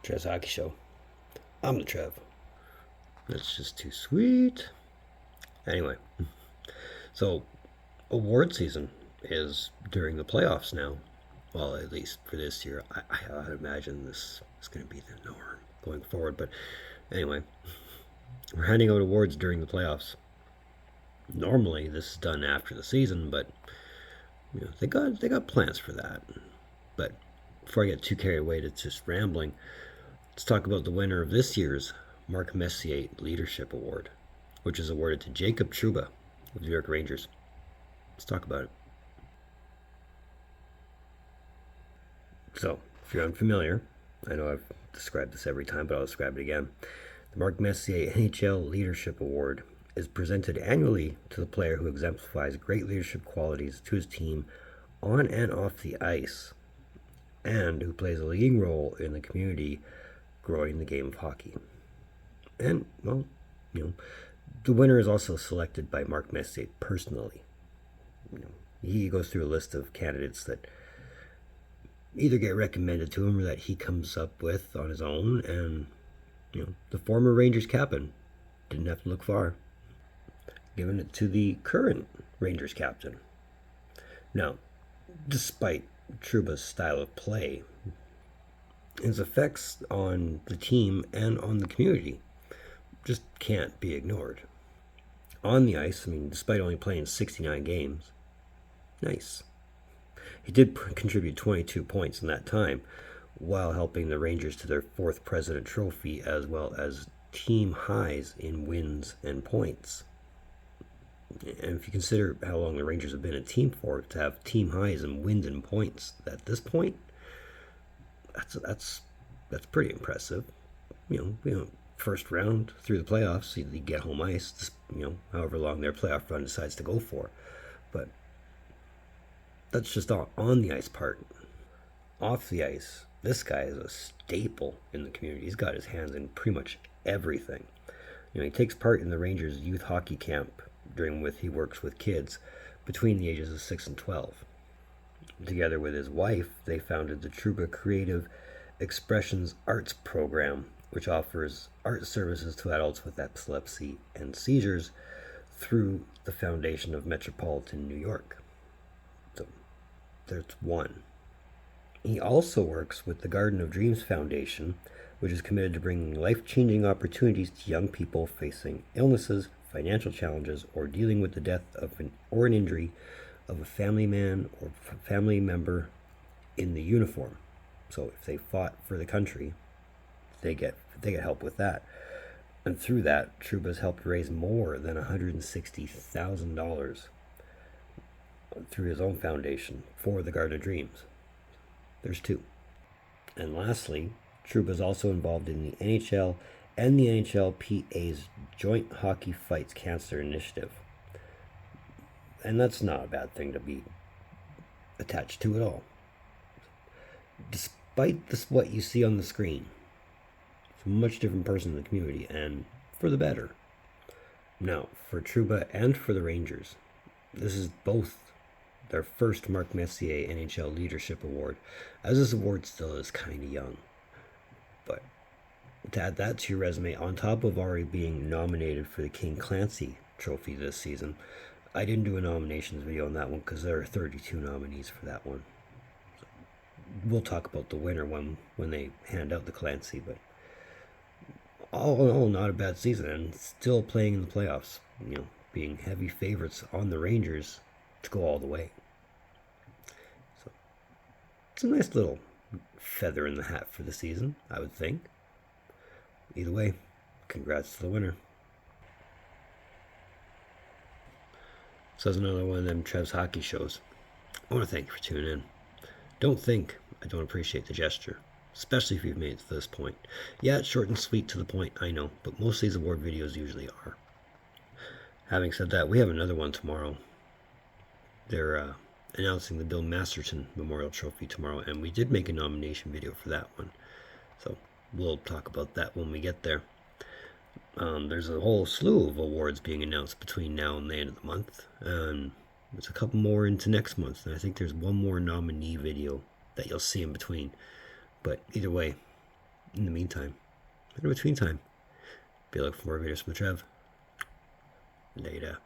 Trev's Hockey Show. I'm the Trev. That's just too sweet. Anyway, so award season is during the playoffs now. Well, at least for this year. I imagine this is going to be the norm going forward. But anyway, we're handing out awards during the playoffs. Normally, this is done after the season, but they got plans for that. But before I get too carried away to just rambling, let's talk about the winner of this year's Mark Messier Leadership Award, which is awarded to Jacob Trouba of the New York Rangers. Let's talk about it. So, if you're unfamiliar, I know I've described this every time, but I'll describe it again. The Mark Messier NHL Leadership Award is presented annually to the player who exemplifies great leadership qualities to his team on and off the ice, and who plays a leading role in the community growing the game of hockey. And, well, the winner is also selected by Mark Messier personally. He goes through a list of candidates that either get recommended to him or that he comes up with on his own, and the former Rangers captain didn't have to look far, giving it to the current Rangers captain. Now, despite Trouba's style of play, his effects on the team and on the community just can't be ignored. On the ice, despite only playing 69 games, nice. He did contribute 22 points in that time, while helping the Rangers to their 4th President Trophy, as well as team highs in wins and points. And if you consider how long the Rangers have been a team for, to have team highs in wins and points at this point, that's pretty impressive. First round through the playoffs, you get home ice, however long their playoff run decides to go for. But that's just on the ice part. Off the ice, this guy is a staple in the community. He's got his hands in pretty much everything. He takes part in the Rangers youth hockey camp, during which he works with kids between the ages of 6 and 12. Together with his wife, they founded the Trouba Creative Expressions Arts Program, which offers art services to adults with epilepsy and seizures through the Foundation of Metropolitan New York. So there's one. He also works with the Garden of Dreams Foundation, which is committed to bringing life-changing opportunities to young people facing illnesses, financial challenges, or dealing with the death of an injury of a family man or family member in the uniform. So if they fought for the country, they get help with that. And through that, Trouba's helped raise more than $160,000 through his own foundation for the Garden of Dreams. There's 2. And lastly, Trouba's also involved in the NHL and the NHLPA's Joint Hockey Fights Cancer Initiative. And that's not a bad thing to be attached to at all. Despite what you see on the screen, it's a much different person in the community, and for the better. Now, for Trouba and for the Rangers, this is both their first Mark Messier NHL Leadership Award, as this award still is kind of young. But to add that to your resume, on top of already being nominated for the King Clancy Trophy this season, I didn't do a nominations video on that one because there are 32 nominees for that one. So we'll talk about the winner when they hand out the Clancy, but all in all, not a bad season, and still playing in the playoffs, being heavy favorites on the Rangers to go all the way. So it's a nice little feather in the hat for the season, I would think. Either way, congrats to the winner. So that's another one of them Trev's Hockey shows. I want to thank you for tuning in. Don't think I don't appreciate the gesture, especially if you've made it to this point. Yeah, it's short and sweet to the point, I know, but most of these award videos usually are. Having said that, we have another one tomorrow. They're announcing the Bill Masterton Memorial Trophy tomorrow, and we did make a nomination video for that one. So we'll talk about that when we get there. There's a whole slew of awards being announced between now and the end of the month. There's a couple more into next month, and I think there's one more nominee video that you'll see in between. But either way, in the meantime, in between time, be looking for more videos from the Trev. Later.